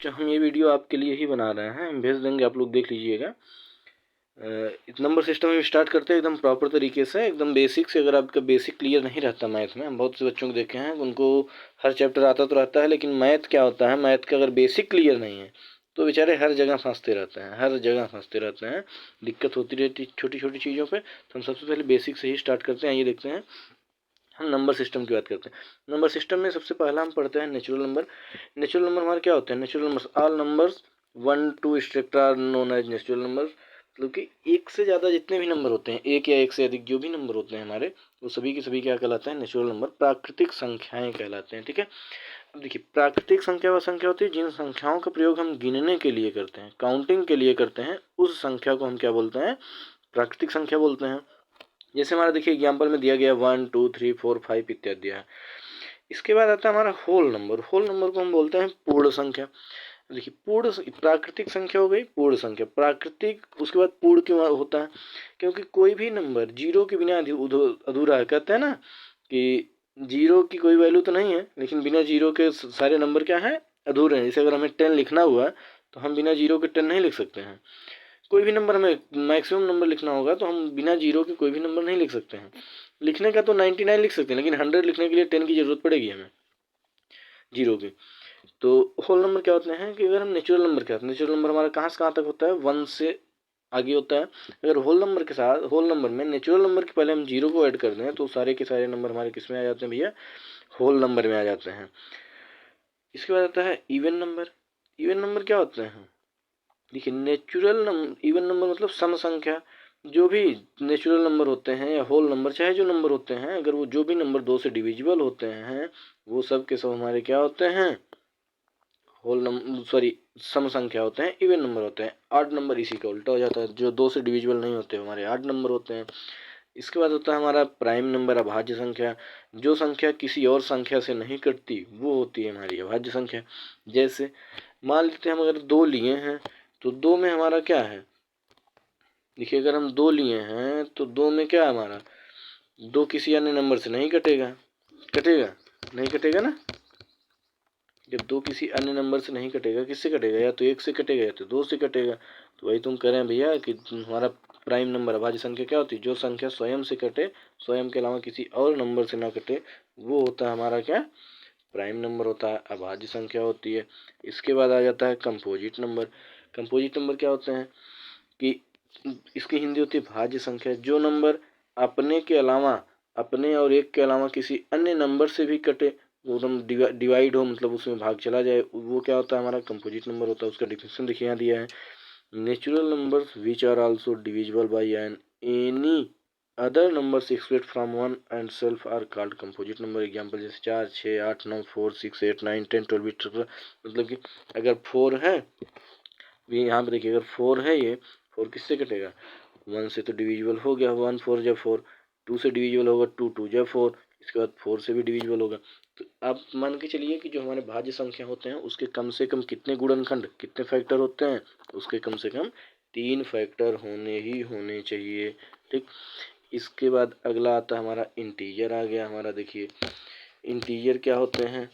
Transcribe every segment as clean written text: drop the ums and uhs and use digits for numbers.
हम ये वीडियो आपके लिए ही बना रहे हैं, हम भेज देंगे, आप लोग देख लीजिएगा। नंबर सिस्टम में स्टार्ट करते हैं एकदम प्रॉपर तरीके से, एकदम बेसिक से। अगर आपका बेसिक क्लियर नहीं रहता मैथ में, हम बहुत से बच्चों को देखे हैं उनको हर चैप्टर आता तो रहता है, लेकिन मैथ क्या होता है, मैथ का अगर बेसिक क्लियर नहीं है तो बेचारे हर जगह फंसते रहते हैं, हर जगह फंसते रहते हैं, दिक्कत होती रहती छोटी छोटी चीज़ों पे। तो हम सबसे पहले बेसिक से ही स्टार्ट करते हैं। ये देखते हैं, हम नंबर सिस्टम की बात करते हैं। नंबर सिस्टम में सबसे पहला हम पढ़ते हैं नेचुरल नंबर। नेचुरल नंबर हमारे क्या होते हैं? Natural numbers, all numbers 1 to etcetera are known as natural number. मतलब कि एक से ज़्यादा जितने भी नंबर होते हैं, एक या एक से अधिक जो भी नंबर होते हैं हमारे, वो सभी के सभी क्या कहलाते हैं? नेचुरल नंबर, प्राकृतिक संख्याएं कहलाते हैं। ठीक है, अब देखिए, प्राकृतिक संख्या वह संख्या होती है जिन संख्याओं का प्रयोग हम गिनने के लिए करते हैं, काउंटिंग के लिए करते हैं, उस संख्या को हम क्या बोलते हैं? प्राकृतिक संख्या बोलते हैं। जैसे हमारा देखिए एग्जाम्पल में दिया गया 1 2 3 4 5 इत्यादि है। इसके बाद आता है हमारा होल नंबर। होल नंबर को हम बोलते हैं पूर्ण संख्या। देखिए, पूर्ण प्राकृतिक संख्या हो गई, पूर्ण संख्या प्राकृतिक, उसके बाद पूर्ण क्यों होता है? क्योंकि कोई भी नंबर जीरो के बिना अधूरा है। कहते हैं ना कि जीरो की कोई वैल्यू तो नहीं है, लेकिन बिना जीरो के सारे नंबर क्या है? अधूरे हैं। जैसे अगर हमें 10 लिखना हुआ तो हम बिना जीरो के 10 नहीं लिख सकते हैं। कोई भी नंबर हमें मैक्सिमम नंबर लिखना होगा तो हम बिना जीरो के कोई भी नंबर नहीं लिख सकते हैं। लिखने का तो 99 लिख सकते हैं, लेकिन 100 लिखने के लिए 10 की जरूरत पड़ेगी हमें, जीरो की। तो होल नंबर क्या होते हैं कि अगर हम नेचुरल नंबर क्या होता है, नेचुरल नंबर हमारा कहाँ से कहाँ तक होता है? 1 से आगे होता है। अगर होल नंबर के साथ, होल नंबर में नेचुरल नंबर के पहले हम जीरो को ऐड कर दें तो सारे के सारे नंबर हमारे किस में आ जाते हैं भैया? होल नंबर में आ जाते हैं। इसके बाद आता है इवन नंबर। इवन नंबर क्या होते हैं? देखिए, नेचुरल नंबर, इवन नंबर मतलब सम संख्या। जो भी नेचुरल नंबर होते हैं या होल नंबर, चाहे जो नंबर होते हैं, अगर वो जो भी नंबर 2 से डिविजिबल होते हैं, वो सब के सब हमारे क्या होते हैं? होल नंबर, सॉरी, सम संख्या होते हैं, इवन नंबर होते हैं। आड नंबर इसी का उल्टा हो जाता है, जो 2 से डिविजिबल नहीं होते हमारे आड नंबर होते हैं। इसके बाद होता है हमारा प्राइम नंबर, अभाज्य संख्या। जो संख्या किसी और संख्या से नहीं कटती वो होती है हमारी अभाज्य संख्या। जैसे मान लेते हैं हम अगर 2 लिए हैं तो 2 में हमारा क्या है? देखिए, अगर हम 2 लिए हैं तो 2 में क्या है हमारा? 2 किसी अन्य नंबर से नहीं कटेगा। कटेगा? नहीं कटेगा ना। जब 2 किसी अन्य नंबर से नहीं कटेगा, किससे कटेगा? या तो 1 से कटेगा या तो 2 से कटेगा। तो वही तुम कह रहे हैं भैया कि हमारा प्राइम नंबर, अभाज्य संख्या क्या होती है? जो संख्या स्वयं से कटे, स्वयं के अलावा किसी और नंबर से ना कटे, वो होता है हमारा क्या? प्राइम नंबर होता है, अभाज्य संख्या होती है। इसके बाद आ जाता है कंपोजिट नंबर। कंपोजिट नंबर क्या होते हैं कि इसकी हिंदी होती है भाज्य संख्या। जो नंबर अपने के अलावा, अपने और एक के अलावा किसी अन्य नंबर से भी कटे, वो एकदम डिवाइड हो, मतलब उसमें भाग चला जाए, वो क्या होता है? हमारा कंपोजिट नंबर होता है। उसका डिफिनेशन देखिए यहाँ दिया है, natural numbers which are also divisible by an any other numbers expect from one and self are called composite number. Example जैसे 4 6 8 9 4 6 8 9 10 12 etc। मतलब कि अगर 4 है, यहाँ पे देखिए, अगर 4 है, ये 4 किससे कटेगा? 1 से तो डिविजिबल हो गया, 1 4 जब 4। 2 से डिविजिबल होगा, 2 2 जब 4। इसके बाद 4 से भी डिविजिबल होगा। तो आप मान के चलिए कि जो हमारे भाज्य संख्या होते हैं उसके कम से कम कितने गुणनखंड, कितने फैक्टर होते हैं? उसके कम से कम 3 फैक्टर होने ही होने चाहिए। ठीक, इसके बाद अगला आता है हमारा इंटीजर। आ गया हमारा, देखिए इंटीजर क्या होते हैं?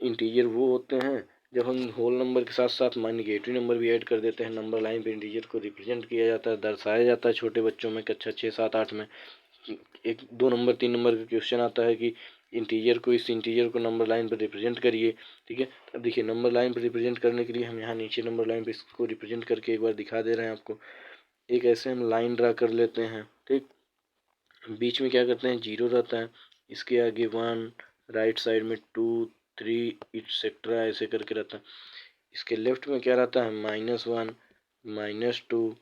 इंटीजर वो होते हैं जब हम होल नंबर के साथ साथ नेगेटिव नंबर भी ऐड कर देते हैं। नंबर लाइन पे इंटीजर को रिप्रेजेंट किया जाता है, दर्शाया जाता है छोटे बच्चों में कक्षा 6 7 8 में। 1 2 नंबर 3 नंबर का क्वेश्चन आता है कि इंटीजर को, इस इंटीजर को नंबर लाइन पर रिप्रेजेंट करिए। ठीक है, अब देखिए, नंबर लाइन पर रिप्रेजेंट करने के लिए हम यहाँ नीचे नंबर लाइन पर इसको रिप्रेजेंट करके एक बार दिखा दे रहे हैं आपको। एक ऐसे हम लाइन ड्रा कर लेते हैं। ठीक, बीच में क्या करते हैं? 0 रहता है, इसके आगे 1, राइट साइड में 2 3 एक्सेट्रा ऐसे करके रहता है। इसके लेफ्ट में क्या रहता है? -1 -2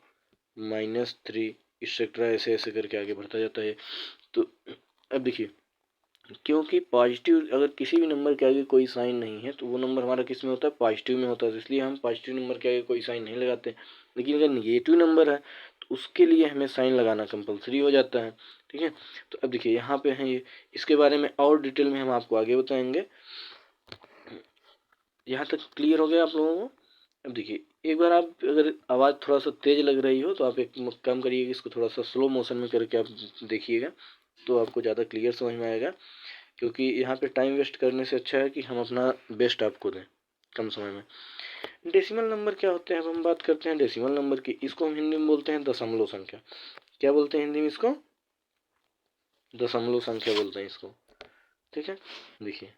-3 एक्सेट्रा ऐसे ऐसे करके आगे बढ़ता जाता है। तो अब देखिए, क्योंकि पॉजिटिव, अगर किसी भी नंबर के आगे कोई साइन नहीं है तो वो नंबर हमारा किस में होता है? पॉजिटिव में होता है। तो इसलिए हम पॉजिटिव नंबर के आगे कोई साइन नहीं लगाते। लेकिन अगर निगेटिव नंबर है तो उसके लिए हमें साइन लगाना कंपलसरी हो जाता है। ठीक है, तो अब देखिए यहाँ पे है ये, इसके बारे में और डिटेल में हम आपको आगे बताएंगे। यहाँ तक क्लियर हो गया आप लोगों को? अब देखिए, एक बार आप अगर आवाज़ थोड़ा सा तेज लग रही हो तो आप एक काम करिएगा, इसको थोड़ा सा स्लो मोशन में करके आप देखिएगा तो आपको ज़्यादा क्लियर समझ में आएगा। क्योंकि यहाँ पे टाइम वेस्ट करने से अच्छा है कि हम अपना बेस्ट आपको दें कम समय में। डेसिमल नंबर क्या होते हैं, अब हम बात करते हैं डेसिमल नंबर की। इसको हम हिंदी में बोलते हैं दशमलव संख्या। क्या बोलते हैं हिंदी में इसको? दशमलव संख्या बोलते हैं इसको। ठीक है, देखिए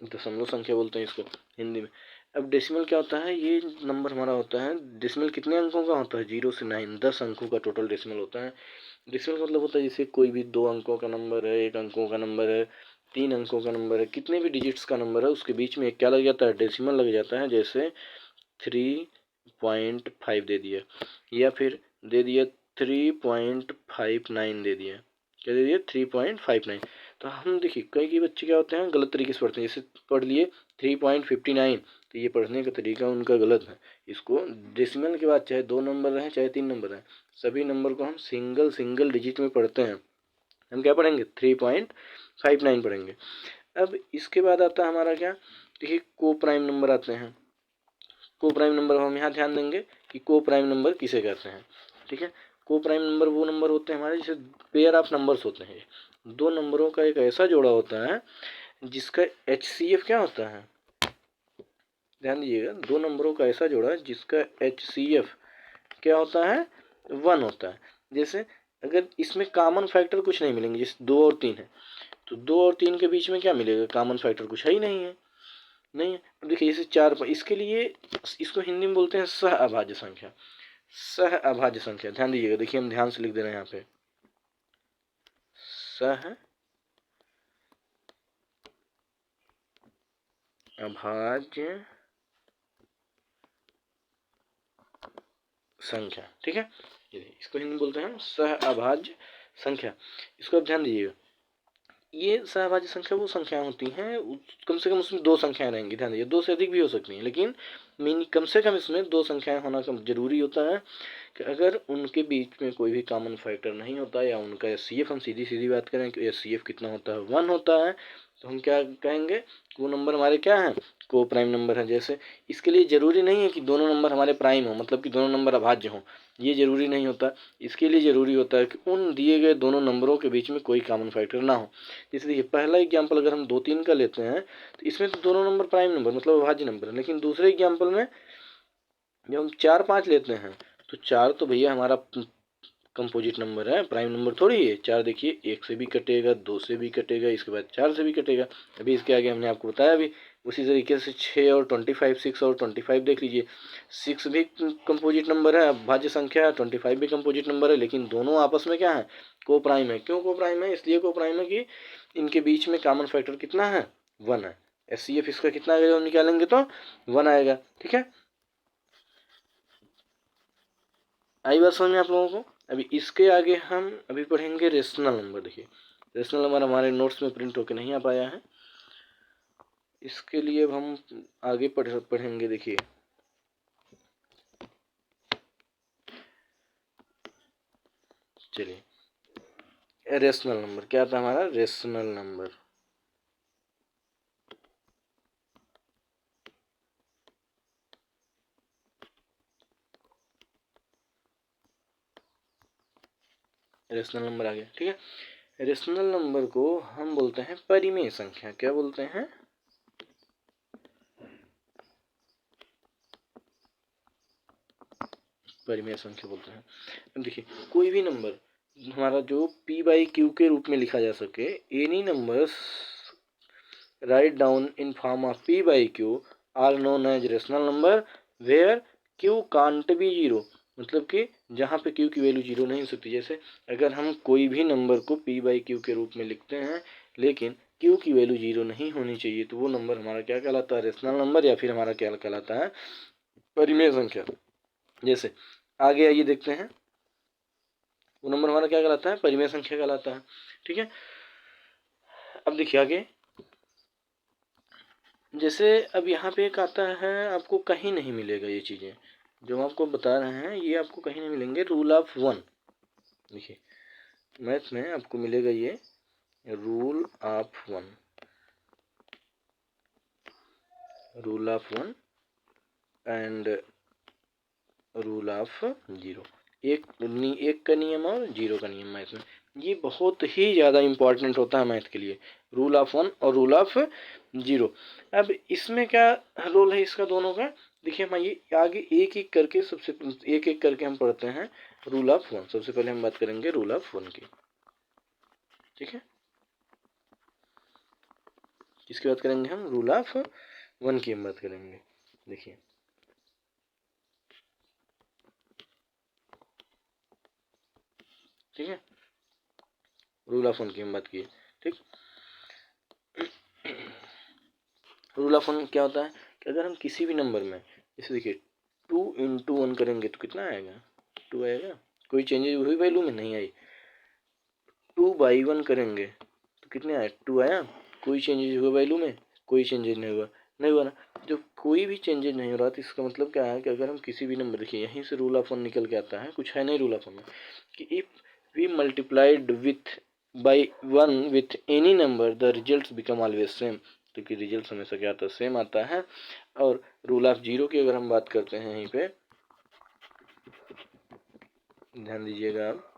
दशमलव संख्या बोलते हैं इसको हिंदी में। अब डेसिमल क्या होता है, ये नंबर हमारा होता है। डेसिमल कितने अंकों का होता है? 0 से 9, 10 अंकों का टोटल डेसिमल होता है। डेसिमल का मतलब होता है जैसे कोई भी 2 अंकों का नंबर है, 1 अंकों का नंबर है, 3 अंकों का नंबर है, कितने भी डिजिट्स का नंबर है उसके बीच में एक क्या लग जाता है? डेसिमल लग जाता है। जैसे 3.5 दे दिया, या फिर दे दिया 3.59 दे दिया। क्या दे दिया? 3.59। तो हम देखिए कई बच्चे क्या होते हैं गलत तरीके से पढ़ते हैं। जैसे पढ़ लिए 3.59, तो ये पढ़ने का तरीका उनका गलत है। इसको डेसिमल के बाद चाहे 2 नंबर रहें चाहे 3 नंबर रहें, सभी नंबर को हम सिंगल सिंगल डिजिट में पढ़ते हैं। हम क्या पढ़ेंगे? 3.59 पढ़ेंगे। अब इसके बाद आता है हमारा क्या, देखिए को प्राइम नंबर आते हैं। को प्राइम नंबर हम यहाँ ध्यान देंगे कि को प्राइम नंबर किसे कहते हैं। ठीक है, को प्राइम नंबर वो नंबर होते हैं हमारे जैसे पेयर ऑफ नंबर्स होते हैं। 2 नंबरों का एक ऐसा जोड़ा होता है जिसका HCF क्या होता है? ध्यान दीजिएगा, 2 नंबरों का ऐसा जोड़ा जिसका HCF क्या होता है? 1 होता है। जैसे अगर इसमें कॉमन फैक्टर कुछ नहीं मिलेंगे, जैसे 2 और 3 है, तो 2 और 3 के बीच में क्या मिलेगा? कॉमन फैक्टर कुछ है ही नहीं है। नहीं है। अब देखिए जैसे 4, इसके लिए इसको हिंदी में बोलते हैं सह अभाज्य संख्या। सह अभाज्य संख्या, ध्यान दीजिएगा, देखिए हम ध्यान से लिख दे रहे हैं यहाँ पे सह अभाज्य संख्या। ठीक है, इसको हिंदी में बोलते हैं सह अभाज्य संख्या। इसको आप ध्यान दीजिएगा, ये सहभाज्य संख्या वो संख्याएं होती हैं कम से कम उसमें 2 संख्याएं रहेंगी। ध्यान दीजिए 2 से अधिक भी हो सकती हैं, लेकिन कम से कम इसमें 2 संख्याएं होना कम जरूरी होता है कि अगर उनके बीच में कोई भी कॉमन फैक्टर नहीं होता या उनका HCF, हम सीधी सीधी बात करें कि HCF कितना होता है? 1 होता है, तो हम क्या कहेंगे? वो नंबर हमारे क्या हैं? को प्राइम नंबर है। जैसे इसके लिए जरूरी नहीं है कि दोनों नंबर हमारे प्राइम हो, मतलब कि दोनों नंबर अभाज्य हों, ये जरूरी नहीं होता। इसके लिए जरूरी होता है कि उन दिए गए दोनों नंबरों के बीच में कोई कॉमन फैक्टर ना हो। जैसे देखिए पहला एग्जाम्पल अगर हम 2, 3 का लेते हैं तो इसमें तो दोनों नंबर प्राइम नंबर मतलब अभाज्य नंबर है। लेकिन दूसरे एग्जाम्पल में जब हम 4, 5 लेते हैं तो 4 तो भैया हमारा कंपोजिट नंबर है, प्राइम नंबर थोड़ी है। 4 देखिए 1 से भी कटेगा, 2 से भी कटेगा, इसके बाद 4 से भी कटेगा। अभी इसके आगे हमने आपको बताया अभी। उसी तरीके से 6 और 25, 6 और 25 देख लीजिए। 6 भी कंपोजिट नंबर है, अभाज्य संख्या है, 25 भी कंपोजिट नंबर है, लेकिन दोनों आपस में क्या है? को प्राइम है। क्यों को प्राइम है? इसलिए को प्राइम है कि इनके बीच में कॉमन फैक्टर कितना है? 1 है। HCF इसका कितना आएगा जब निकालेंगे तो 1 आएगा। ठीक है, आई बात समझ में आप लोगों को? अभी इसके आगे हम अभी पढ़ेंगे रेशनल नंबर। देखिए रेशनल नंबर हमारे नोट्स में प्रिंट होकर नहीं आ पाया है, इसके लिए अब हम आगे पढ़ेंगे। देखिए चलिए रेशनल नंबर क्या था हमारा? Rational number. रेशनल नंबर आ गया। ठीक है, रेशनल नंबर को हम बोलते हैं परिमेय संख्या। क्या बोलते हैं? परिमेय संख्या बोलते हैं। अब देखिए कोई भी नंबर हमारा जो P/Q के रूप में लिखा जा सके, any numbers write down in form of P/Q are known as rational number where Q can't be zero. मतलब कि जहाँ पे Q की वैल्यू जीरो नहीं हो सकती। जैसे अगर हम कोई भी नंबर को P/Q के रूप में लिखते हैं लेकिन Q की वैल्यू जीरो नहीं होनी चाहिए, तो वो नंबर हमारा क्या कहलाता है? रेशनल नंबर, या फिर हमारा क्या कहलाता है? परिमेय संख्या। जैसे आगे आइए देखते हैं, वो नंबर हमारा क्या कहलाता है? परिमेय संख्या कहलाता है। ठीक है, अब देखिए आगे, जैसे अब यहाँ पे एक आता है, आपको कहीं नहीं मिलेगा ये चीज़ें जो हम आपको बता रहे हैं, ये आपको कहीं नहीं मिलेंगे। रूल ऑफ 1, देखिए मैथ में आपको मिलेगा ये rule of 1, rule of 1 and rule of zero. एक का नियम और जीरो का नियम मैथ में, ये बहुत ही ज़्यादा इम्पोर्टेंट होता है मैथ के लिए, रूल ऑफ वन और रूल ऑफ जीरो। अब इसमें क्या रोल है इसका दोनों का, देखिए हम ये आगे एक एक करके एक एक करके हम पढ़ते हैं। रूल ऑफ वन, सबसे पहले हम बात करेंगे रूल ऑफ वन की, ठीक है। किसकी बात करेंगे हम, रूल ऑफ वन की हम बात करेंगे। देखिए ठीक है, रूल ऑफ वन की हम बात किए, ठीक। रूल ऑफ वन क्या होता है कि अगर हम किसी भी नंबर में, जैसे देखिए 2 × 1 करेंगे तो कितना आएगा, 2 आएगा, कोई चेंजेज हुई वैल्यू में नहीं आई। 2/1 करेंगे तो कितने आए, 2 आया, कोई चेंजेज हुआ वैल्यू में, कोई चेंजेज नहीं हुआ ना। जब कोई भी चेंजेज नहीं हो रहा तो इसका मतलब क्या है कि अगर हम किसी भी नंबर, देखिए यहीं से रूल ऑफ वन निकल के आता है, कुछ है नहीं रूल ऑफ वन में, कि if we multiplied with by one with any number the result become always same, तो कि रिजल्ट हमेशा क्या आता है, सेम आता है। और रूल ऑफ जीरो की अगर हम बात करते हैं, यहीं पे ध्यान दीजिएगा आप,